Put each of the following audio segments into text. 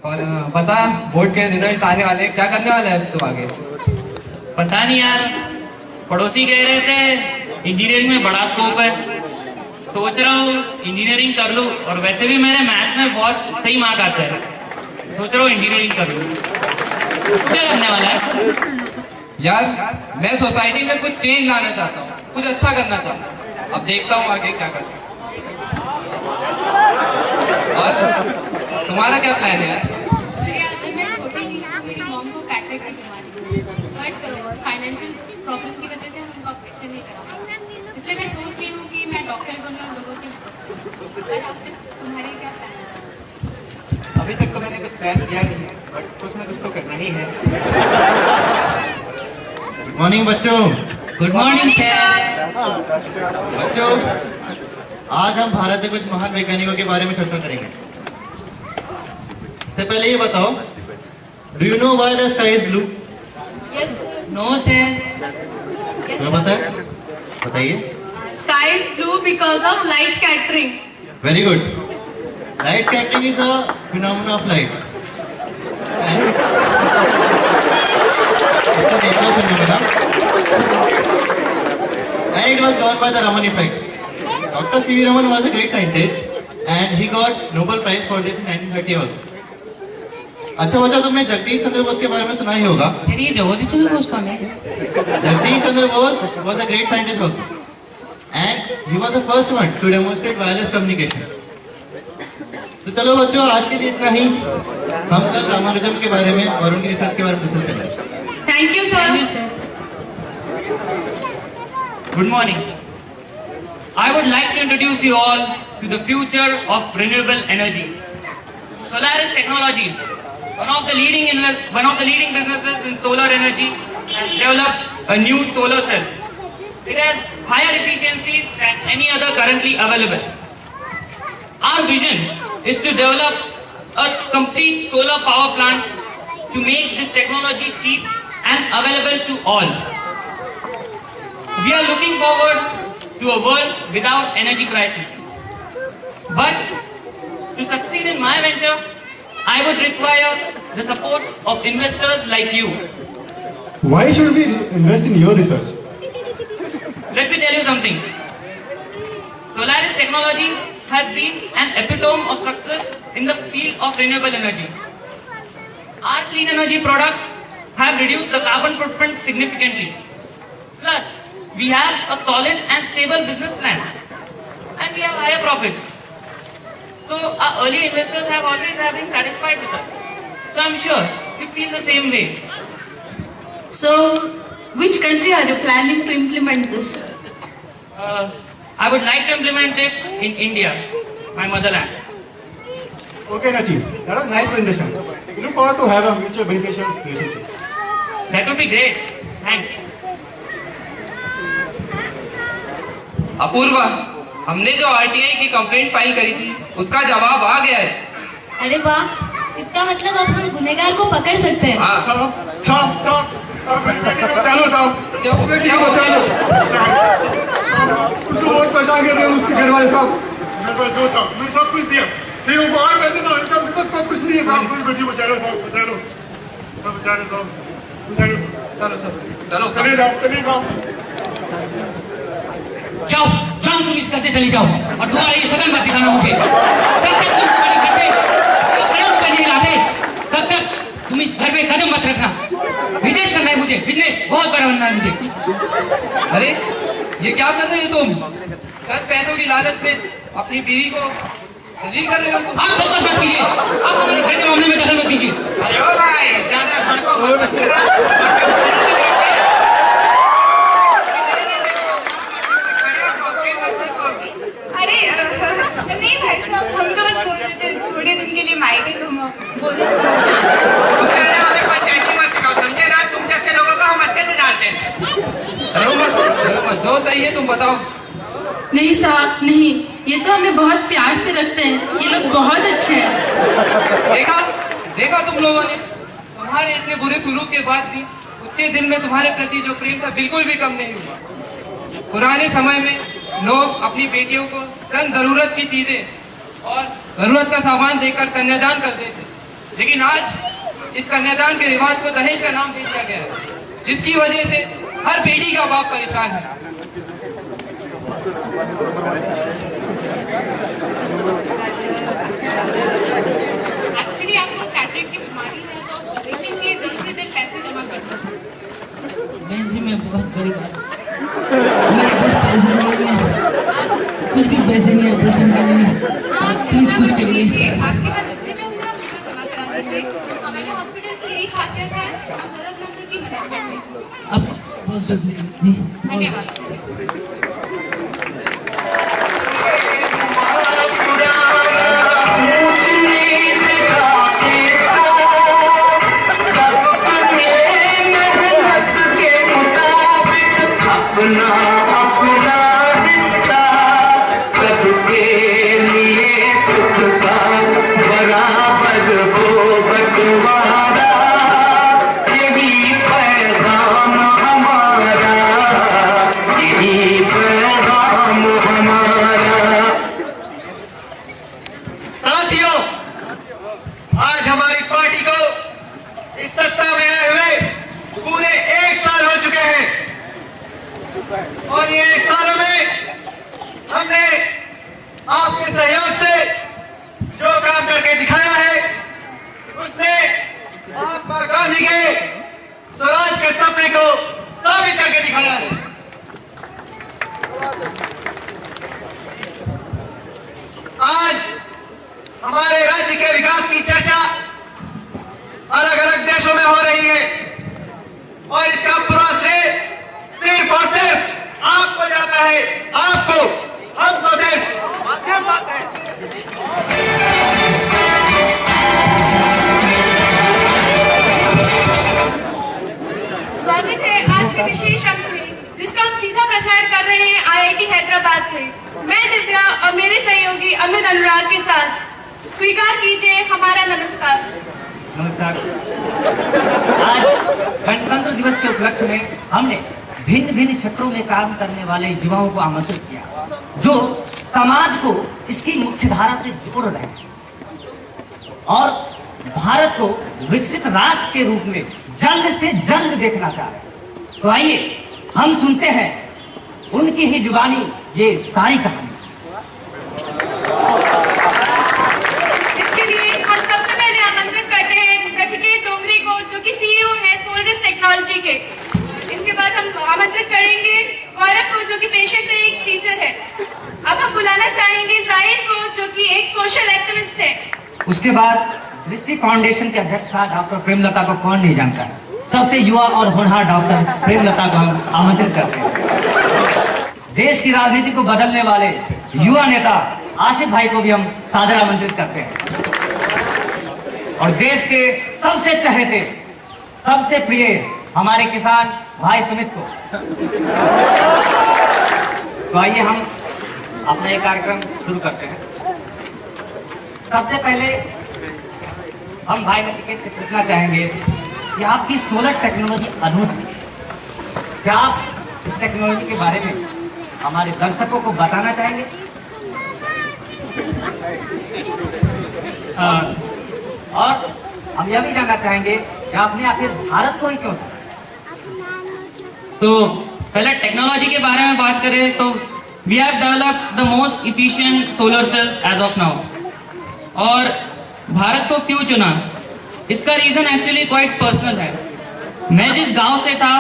और बता, बोर्ड के रिजल्ट आने वाले, क्या करने वाला है तू आगे? पता नहीं यार, पड़ोसी कह रहे थे इंजीनियरिंग में बड़ा स्कोप है। सोच रहा हूँ इंजीनियरिंग कर लूँ, और वैसे भी मेरे मैथ्स में बहुत सही मार्क आता है। सोच रहा हूँ इंजीनियरिंग कर लूँ। क्या करने वाला है? यार मैं सोसाइटी में कुछ चेंज लाना चाहता हूँ, कुछ अच्छा करना चाहता हूँ। अब देखता हूँ आगे क्या करना। और तुम्हारा क्या प्लान है यार? मैं छोटी थी तो मेरी मॉम को कैटरेक्ट की बीमारी थी, बट फाइनेंशियल प्रॉब्लम की वजह से हम उनका ऑपरेशन नहीं करा पाए। इसलिए मैं सोच रही हूँ कि मैं डॉक्टर बनकर लोगों की मदद करूँ। तुम्हारी क्या प्लान है? अभी तक तो मैंने कुछ प्लान किया नहीं है, बट कुछ ना कुछ तो करना ही है। गुड मॉर्निंग बच्चों। Good morning sir. बच्चों, आज हम भारत के कुछ महान वैज्ञानिकों के बारे में चर्चा करेंगे। इससे पहले ये बताओ, do you know why the sky is blue? Yes no sir. तुम्हें पता है? बताइए। Sky is blue because of light scattering. Very good. Light scattering is a phenomena of light. And it was done by the Raman effect. Dr. C.V. Raman was a great scientist and he got Nobel Prize for this in 1930 also. अच्छा बच्चा, तुमने जगदीश चंद्र बोस के बारे में सुना ही होगा। Sir ये जगदीश चंद्र बोस कौन है? Jagdish Chandra Bose was a great scientist also, and he was the first one to demonstrate wireless communication. तो चलो बच्चों, आज के लिए इतना ही। हम कल रामानुजम के बारे में और उनकी रिसर्च के बारे में डिस्कस करेंगे। Thank you sir. Good morning. I would like to introduce you all to the future of renewable energy. Solaris Technologies, one of the leading businesses in solar energy, has developed a new solar cell. It has higher efficiencies than any other currently available. Our vision is to develop a complete solar power plant to make this technology cheap and available to all. We are looking forward to a world without energy crisis. But to succeed in my venture, I would require the support of investors like you. Why should we invest in your research? Let me tell you something. Solaris Technologies has been an epitome of success in the field of renewable energy. Our clean energy products have reduced the carbon footprint significantly. Plus, we have a solid and stable business plan, and we have higher profits. So our early investors have always been satisfied with us. So I'm sure you feel the same way. So, which country are you planning to implement this? I would like to implement it in India, my motherland. Okay, Rajiv, that was a nice presentation. We look forward to have a mutual beneficial relationship. That would be great. Thanks. Apurva, हमने जो RTI की complaint file करी थी उसका जवाब आ गया है। अरे वाह, इसका मतलब अब हम गुनहगार को पकड़ सकते हैं। हाँ। चलो साहब, क्या बेटी बचा लो। उसको बहुत परेशान कर रहे हैं उसके घर वाले साहब। मेरे पास जो था मैं सब कुछ दिया, नहीं वो बाहर पैसे ना, इनका सब कुछ नहीं है साहब। मेरी बेटी बचा लो साहब, बचा लो, बचा लो साहब, बचा लो। चलो चलो चलिए साहब, चलिए साहब। जाओ जाओ, तुम इस घर से चली जाओ, और तुम्हारा ये शक्ल मत दिखाना मुझे। जब तक तुम तुम्हारे घर पे कदम पे नहीं लाते, तब तक तुम इस घर पे कदम मत रखना। बिजनेस करना है मुझे, बिजनेस बहुत बड़ा बनना है मुझे। अरे ये क्या कर रहे हो तुम? 10 पैसों की लालच में अपनी बीवी को दलील कर रहे हो तुम। आप फोकस मत कीजिए, आप हमारे घर के मामले में दखल मत कीजिए। अरे ओ भाई, ज्यादा भड़को मत। अरे नहीं भाई साहब, हम तो बस बोल रहे थे थोड़े दिन के लिए मायके घूमो। बोलो। हमें पंचायती मत सिखाओ, समझे ना? तुम जैसे लोगों को हम अच्छे से जानते हैं। रो मत, जो सही है तुम बताओ। नहीं साहब नहीं, ये तो हमें बहुत प्यार से रखते हैं, ये लोग बहुत अच्छे हैं। देखा तुम लोगों ने, तुम्हारे इतने बुरे सुलूक के बाद भी उसके दिल में तुम्हारे प्रति जो प्रेम था बिल्कुल भी कम नहीं हुआ। पुराने समय में लोग अपनी बेटियों को धन जरूरत की चीजें और जरूरत का सामान देकर कन्यादान करते थे, लेकिन आज इस कन्यादान के रिवाज को दहेज का नाम दे दिया गया है, जिसकी वजह से हर बेटी का बाप परेशान है। एक्चुअली आपको कैटरेक्ट की बीमारी है तो ऑपरेशन के दिल से दिल पैसे जमा करते हैं। बहन जी मैं बहुत गरीब आदमी, मेरे पास पैसे नहीं है, कुछ भी पैसे नहीं ऑपरेशन के लिए, प्लीज कुछ करिए। आपके पास जितने में होंगे आप उसमें जमा करा दीजिए। हमारे हॉस्पिटल की यही खासियत है, हम जरूरतमंदों की मदद करते हैं। अब बहुत शुक्रिया जी। धन्यवाद। अपना अपना हिस्सा सबके लिए सुख का बराबर हो बंटवारा, यही पैगाम हमारा, यही पैगाम हमारा। साथियों, आज हमारी पार्टी को इस सत्ता में आए हुए पूरे 1 साल हो चुके हैं और ये 1 सालों में हमने आपके सहयोग से जो काम करके दिखाया है उसने महात्मा गांधी के स्वराज के सपने को साबित करके दिखाया है। आज हमारे राज्य के विकास की चर्चा अलग अलग देशों में हो रही है और इसका पूरा श्रेय सिर्फ और सिर्फ आपको जाता है। आपको, हम तो सिर्फ माध्यम बात है। स्वागत है आज के विशेष अंक में, जिसका हम सीधा प्रसारण कर रहे हैं IIT हैदराबाद से। मैं दिव्या और मेरे सहयोगी अमित अनुराग के साथ। स्वीकार कीजिए हमारा नमस्कार। नमस्कार। आज गणतंत्र दिवस के उपलक्ष्य में हमने भिन्न भिन्न क्षेत्रों में काम करने वाले युवाओं को आमंत्रित किया, जो समाज को इसकी मुख्य धारा से जोड़ रहे हैं और भारत को विकसित राष्ट्र के रूप में जल्द से जल्द देखना चाह रहे हैं। तो आइए हम सुनते हैं उनकी ही जुबानी ये सारी कहानी। इसके लिए हम सबसे पहले आमंत्रित करते हैं नचिकेत डोंगरी को, जो कि CEO है सोल्डर्स टेक्नोलॉजी के। इसके बाद हम आमंत्रित करेंगे गौरव को, जो कि पेशे से एक टीचर है। अब हम बुलाना चाहेंगे जाहिद को, जो कि एक सोशल एक्टिविस्ट है। उसके बाद दृष्टि फाउंडेशन के अध्यक्ष डॉक्टर प्रेमलता को कौन नहीं जानता है। सबसे युवा और होनहार डॉक्टर प्रेमलता को हम आमंत्रित करते हैं। देश की राजनीति को बदलने वाले युवा नेता आसिफ भाई को भी हम सादर आमंत्रित करते हैं और देश के सबसे चहेते, सबसे प्रिय हमारे किसान भाई सुमित को। तो आइए हम अपना ये कार्यक्रम शुरू करते हैं। सबसे पहले हम भाई नचिकेत से पूछना चाहेंगे कि आपकी सोलर टेक्नोलॉजी अद्भुत है। क्या आप इस टेक्नोलॉजी के बारे में हमारे दर्शकों को बताना चाहेंगे? और हम यह भी जानना चाहेंगे कि आपने आखिर भारत को ही क्यों चुना? तो पहले टेक्नोलॉजी के बारे में बात करें तो we have developed the most efficient solar cells as of now. और भारत को क्यों चुना, इसका रीजन एक्चुअली क्वाइट पर्सनल है। मैं जिस गांव से था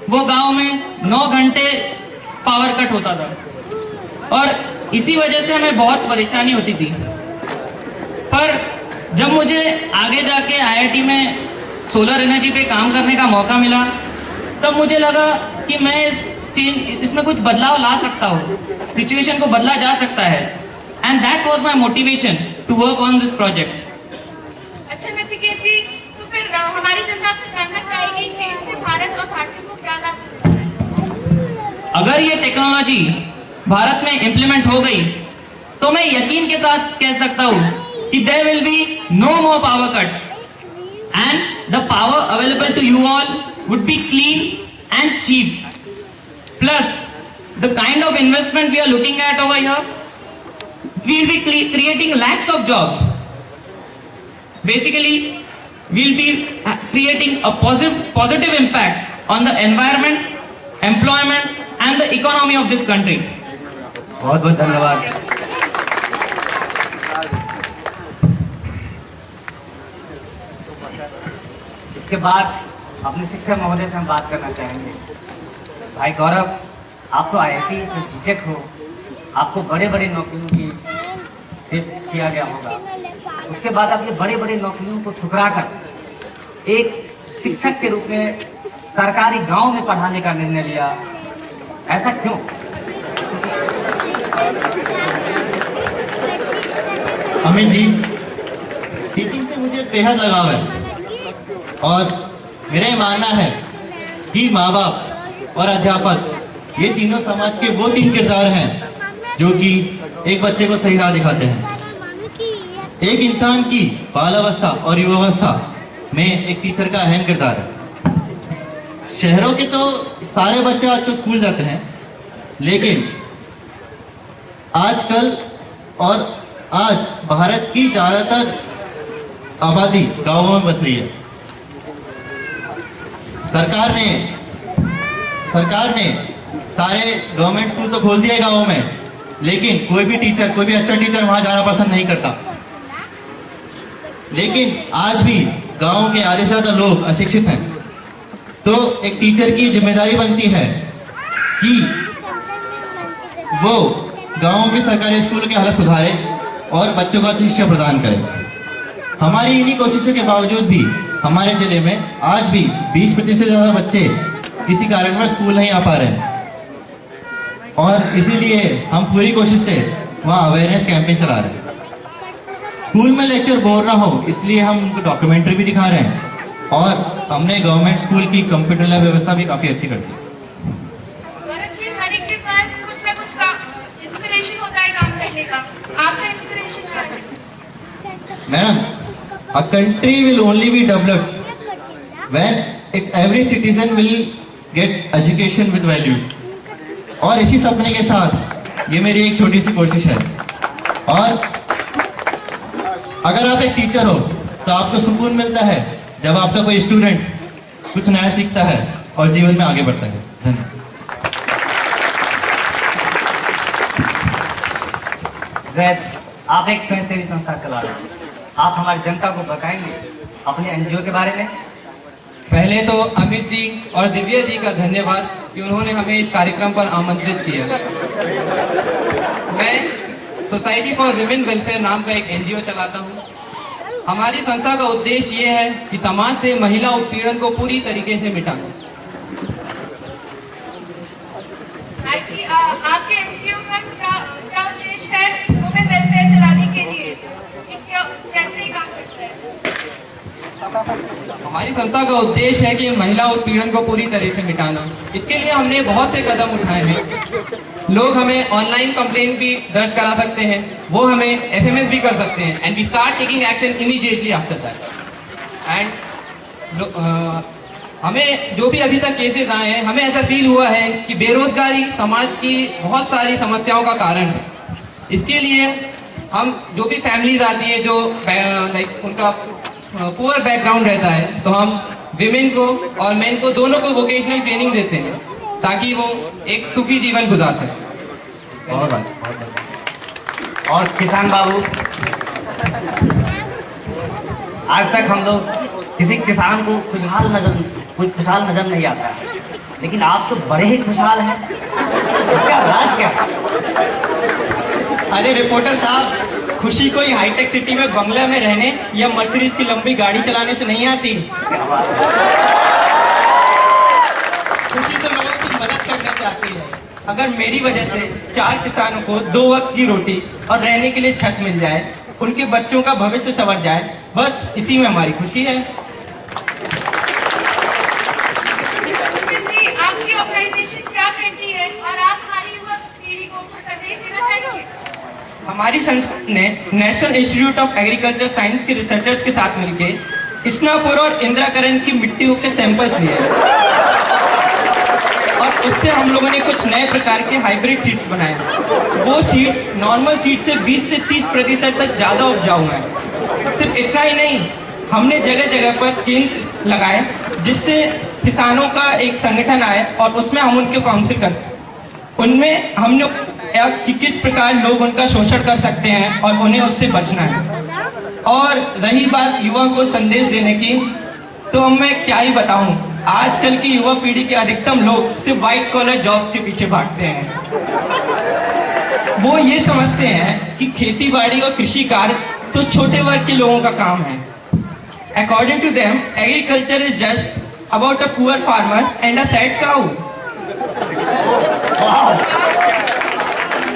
वो गांव में 9 घंटे पावर कट होता था और इसी वजह से हमें बहुत परेशानी होती थी। पर जब मुझे आगे जाके IIT में सोलर एनर्जी पे काम करने का मौका मिला, तब मुझे लगा कि मैं इसमें कुछ बदलाव ला सकता हूँ, सिचुएशन को बदला जा सकता है। And that was my motivation to work on this project. अच्छा नचिकेत जी, तो फिर हमारी जनता से जानना चाहेगी कि इससे भारत और भारतीयों को क्या लाभ होता है? अगर ये टेक्नोलॉजी भारत में इम्प्लीमेंट हो गई तो मैं यकीन के साथ कह सकता हूँ कि there will be no more power cuts and the power available to you all would be clean and cheap. Plus, the kind of investment we are looking at over here, we will be creating lakhs of jobs. basically we'll be creating a positive impact on the environment, employment and the economy of this country. बहुत बहुत धन्यवाद। इसके बाद अपने शिक्षक महोदय से हम बात करना चाहेंगे। भाई गौरव, आप तो IIT से बीटेक हो, आपको बड़े बड़े नौकरियों की टेस्ट किया गया होगा, उसके बाद आप ये बड़े बड़े नौकरियों को ठुकरा कर एक शिक्षक के रूप में सरकारी गांव में पढ़ाने का निर्णय लिया, ऐसा क्यों? अमित जी, टीचिंग से मुझे बेहद लगाव है और मेरा ये मानना है कि माँ बाप और अध्यापक ये तीनों समाज के वो 3 किरदार हैं जो कि एक बच्चे को सही राह दिखाते हैं। एक इंसान की बालावस्था और युवावस्था में एक टीचर का अहम किरदार है। शहरों के तो सारे बच्चे आजकल स्कूल जाते हैं, लेकिन आजकल और आज भारत की ज्यादातर आबादी गांवों में बस रही है। सरकार ने सारे गवर्नमेंट स्कूल तो खोल दिए गांवों में, लेकिन कोई भी अच्छा टीचर वहां जाना पसंद नहीं करता। लेकिन आज भी गांव के आधे से ज्यादा लोग अशिक्षित हैं, तो एक टीचर की जिम्मेदारी बनती है कि वो गांव के सरकारी स्कूल की हालत सुधारे और बच्चों को अच्छी शिक्षा प्रदान करे। हमारी इन्हीं कोशिशों के बावजूद भी हमारे जिले में आज भी 20-25 से ज्यादा बच्चे किसी कारणवश स्कूल नहीं आ पा रहे हैं, और इसीलिए हम पूरी कोशिश से वहाँ अवेयरनेस कैंपेन चला रहे हैं। स्कूल में लेक्चर बोर ना हो इसलिए हम उनको डॉक्यूमेंट्री भी दिखा रहे हैं, और हमने गवर्नमेंट स्कूल की कंप्यूटर लैब व्यवस्था भी काफी अच्छी कर दी। हर एक के पास कुछ ना कुछ का इंस्पिरेशन होता है काम करने का। आपका इंस्पिरेशन क्या है? Madam, a country will only be developed when its every citizen will get education with values। और इसी सपने के साथ ये मेरी एक छोटी सी कोशिश है। और अगर आप एक टीचर हो तो आपको सुकून मिलता है जब आपका कोई स्टूडेंट कुछ नया सीखता है और जीवन में आगे बढ़ता है। धन्यवाद। जैद, आप एक स्वयंसेवी संस्था चला रहे हैं, आप हमारी जनता को बताएंगे अपने NGO के बारे में? पहले तो अमित जी और दिव्या जी का धन्यवाद कि उन्होंने हमें इस कार्यक्रम पर आमंत्रित किया। मैं सोसाइटी फॉर विमेन वेलफेयर नाम का एक NGO चलाता हूँ। हमारी संस्था का उद्देश्य ये है कि समाज से महिला उत्पीड़न को पूरी तरीके से मिटाना। आपके NGO का क्या उद्देश्य है वुमेन वेलफेयर चलाने के लिए? कैसे काम करता है? हमारी संस्था का उद्देश्य है कि महिला उत्पीड़न को पूरी तरह से मिटाना। इसके लिए हमने बहुत से कदम उठाए हैं। लोग हमें ऑनलाइन कंप्लेंट भी दर्ज करा सकते हैं, वो हमें SMS भी कर सकते हैं, and we start taking action immediately after that. And हमें जो भी अभी तक केसेस आए हैं, हमें ऐसा फील हुआ है कि बेरोजगारी समाज की बहुत सारी समस्याओं का कारण है। इसके लिए हम जो भी फैमिलीज आती है जो लाइक उनका पुअर बैकग्राउंड रहता है, तो हम विमेन को और मेन को दोनों को वोकेशनल ट्रेनिंग देते हैं ताकि वो एक सुखी जीवन गुजार सके। और किसान बाबू, आज तक हम लोग किसी किसान को खुशहाल नजर नहीं आता, लेकिन आप तो बड़े ही खुशहाल हैं। इसका राज क्या है? अरे रिपोर्टर साहब, खुशी कोई हाईटेक सिटी में बंगले में रहने या मर्सिडीज की लंबी गाड़ी चलाने से नहीं आती। खुशी तो लोगों की मदद करना चाहती है। अगर मेरी वजह से 4 किसानों को 2 वक्त की रोटी और रहने के लिए छत मिल जाए, उनके बच्चों का भविष्य संवर जाए, बस इसी में हमारी खुशी है। आपकी ऑर्गेनाइजेशन क्या करती है और आप हमारी युवा पीढ़ी को संदेश देना चाहेंगे? हमारी संस्था ने national institute of agriculture science के रिसर्चर्स के साथ मिलकर इस्नापुर और इंदिराकरण की मिट्टियों के सैंपल्स लिए और उससे हम लोगों ने कुछ नए प्रकार के हाइब्रिड सीड्स बनाए। वो सीड्स नॉर्मल सीड से 20 से 30% तक ज़्यादा उपजाऊ हैं। सिर्फ इतना ही नहीं, हमने जगह जगह पर केंद्र लगाए जिससे किसानों का एक संगठन आए और उसमें हम उनके काउंसिल कर सकते। उनमें हमने बताया कि किस प्रकार लोग उनका शोषण कर सकते हैं और उन्हें उससे बचना है। और रही बात युवा को संदेश देने की, तो मैं क्या ही बताऊं, आजकल की युवा पीढ़ी के अधिकतम लोग सिर्फ व्हाइट कॉलर जॉब्स के पीछे भागते हैं। वो ये समझते हैं कि खेती बाड़ी और कृषि कार्य तो छोटे वर्ग के लोगों का काम है। According to them, agriculture is just about a poor farmer and a sad cow.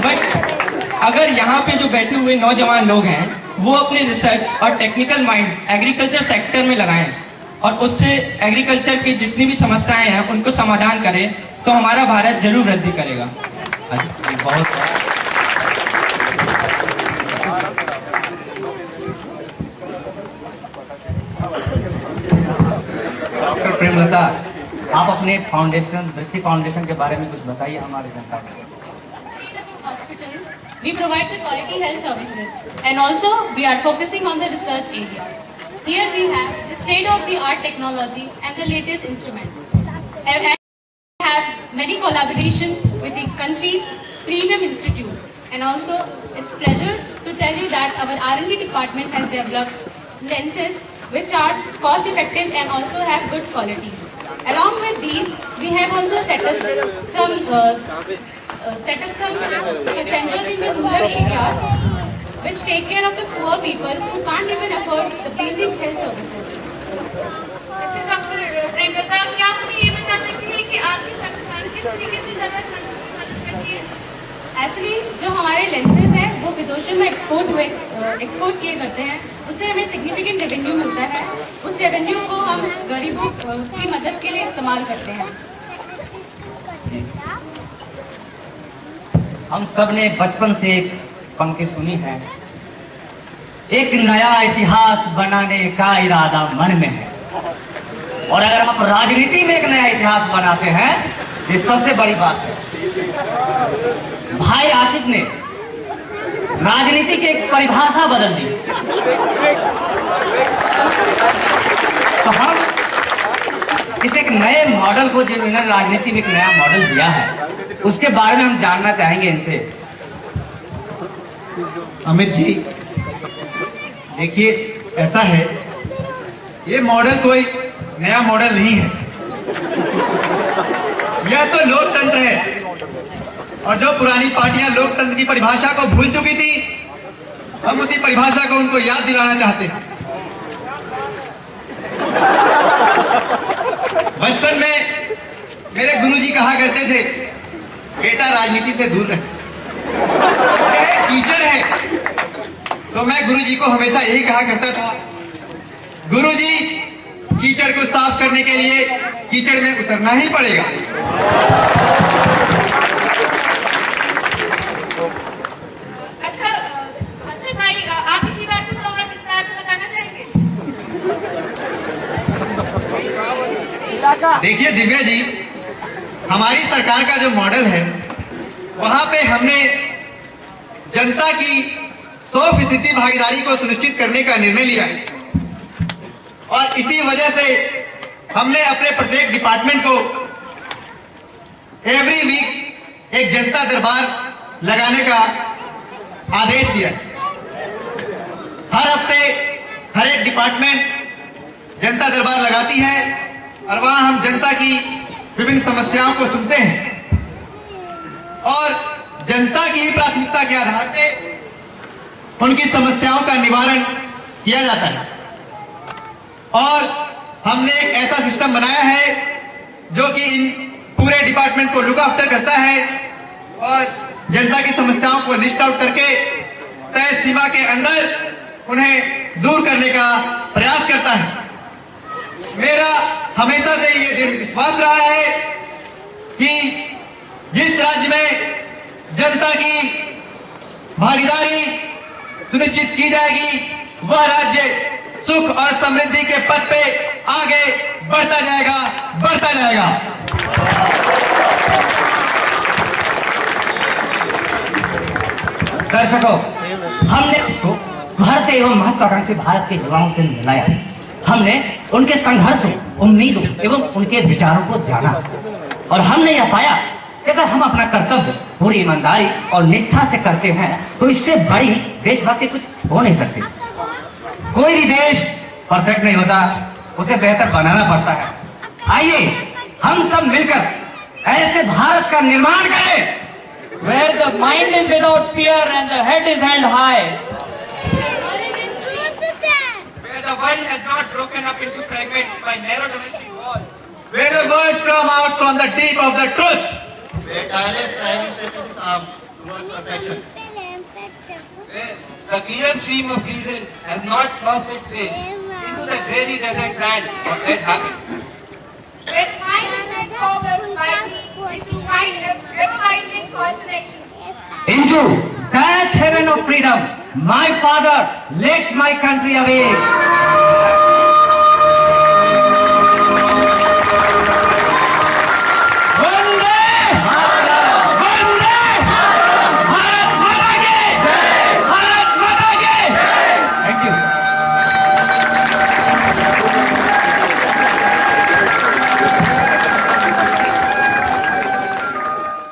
But अगर यहाँ पे जो बैठे हुए नौजवान लोग हैं वो अपने रिसर्च और टेक्निकल माइंड एग्रीकल्चर सेक्टर में लगाएं और उससे एग्रीकल्चर की जितनी भी समस्याएं हैं उनको समाधान करें, तो हमारा भारत जरूर वृद्धि करेगा। बहुत डॉक्टर प्रेमलता, आप अपने फाउंडेशन दृष्टि फाउंडेशन के बारे में कुछ बताइए हमारे जनता को। We provide the quality health services and also we are focusing on the research areas. Here we have the state-of-the-art technology and the latest instruments. And we have many collaboration with the country's premium institute. And also it's pleasure to tell you that our R&D department has developed lenses which are cost-effective and also have good qualities. Along with these, we have also set up some centers in the rural areas which take care of the poor people who can't even afford the basic health services. अच्छा doctor Premlata, क्या आप हमें ये बता सकती हैं कि आपकी संस्थान किस तरीके से जरूरतमंदों की मदद करती है? एक्चुअली जो हमारे लेंसेज हैं वो विदेशों में एक्सपोर्ट किए करते हैं, उससे हमें सिग्निफिकेंट रेवेन्यू मिलता है। उस रेवेन्यू को हम गरीबों की मदद के लिए इस्तेमाल करते हैं। हम सब ने बचपन से एक पंक्ति सुनी है, एक नया इतिहास बनाने का इरादा मन में है। और अगर आप राजनीति में एक नया इतिहास बनाते हैं, ये सबसे बड़ी बात है। भाई आशिक ने राजनीति की एक परिभाषा बदल दी, तो हम इस एक नए मॉडल को, जो इन्होंने राजनीति में एक नया मॉडल दिया है, उसके बारे में हम जानना चाहेंगे इनसे। अमित जी, देखिए ऐसा है, ये मॉडल कोई नया मॉडल नहीं है, यह तो लोकतंत्र है। और जो पुरानी पार्टियां लोकतंत्र की परिभाषा को भूल चुकी थी, हम उसी परिभाषा को उनको याद दिलाना चाहते हैं। बचपन में मेरे गुरुजी कहा करते थे, बेटा राजनीति से दूर रहे। यह कीचड़ है, तो मैं गुरुजी को हमेशा यही कहा करता था, गुरुजी कीचड़ को साफ करने के लिए कीचड़ में उतरना ही पड़ेगा। अच्छा हसन भाई, आप इसी बात को थोड़ा और विस्तार में बताना चाहेंगे? देखिए दिव्या जी, हमारी सरकार का जो मॉडल है, वहां पे हमने जनता की 100% भागीदारी को सुनिश्चित करने का निर्णय लिया है। और इसी वजह से हमने अपने प्रत्येक डिपार्टमेंट को एवरी वीक एक जनता दरबार लगाने का आदेश दिया है। हर हफ्ते हर एक डिपार्टमेंट जनता दरबार लगाती है और वहां हम जनता की विभिन्न समस्याओं को सुनते हैं और जनता की ही प्राथमिकता के आधार पर उनकी समस्याओं का निवारण किया जाता है। और हमने एक ऐसा सिस्टम बनाया है जो कि इन पूरे डिपार्टमेंट को लुक आफ्टर करता है और जनता की समस्याओं को लिस्ट आउट करके तय सीमा के अंदर उन्हें दूर करने का प्रयास करता है। मेरा हमेशा से ये दृढ़ विश्वास रहा है कि जिस राज्य में जनता की भागीदारी सुनिश्चित की जाएगी, वह राज्य सुख और समृद्धि के पथ पे आगे बढ़ता जाएगा। दर्शकों, हमने भारत एवं महत्वाकांक्षी भारत के युवाओं से मिलाया। हमने उनके संघर्षों, उम्मीदों एवं उनके विचारों को जाना और हमने यह पाया कि अगर हम अपना कर्तव्य पूरी ईमानदारी और निष्ठा से करते हैं तो इससे बड़ी देशभक्ति कुछ हो नहीं सकती। कोई भी देश परफेक्ट नहीं होता, उसे बेहतर बनाना पड़ता है। आइए हम सब मिलकर ऐसे भारत का निर्माण करें where the mind is without fear and the head is held high, where the world has not broken up into fragments by narrow domestic walls, where the words come out from the deep of the truth, where tireless striving stretches its arms towards perfection, where the clear stream of reason has not lost its way into the dreary desert sand of dead habit. Where mind is led forward by me into wide ever-widening constellation. into that heaven of freedom. My father, let my country awake.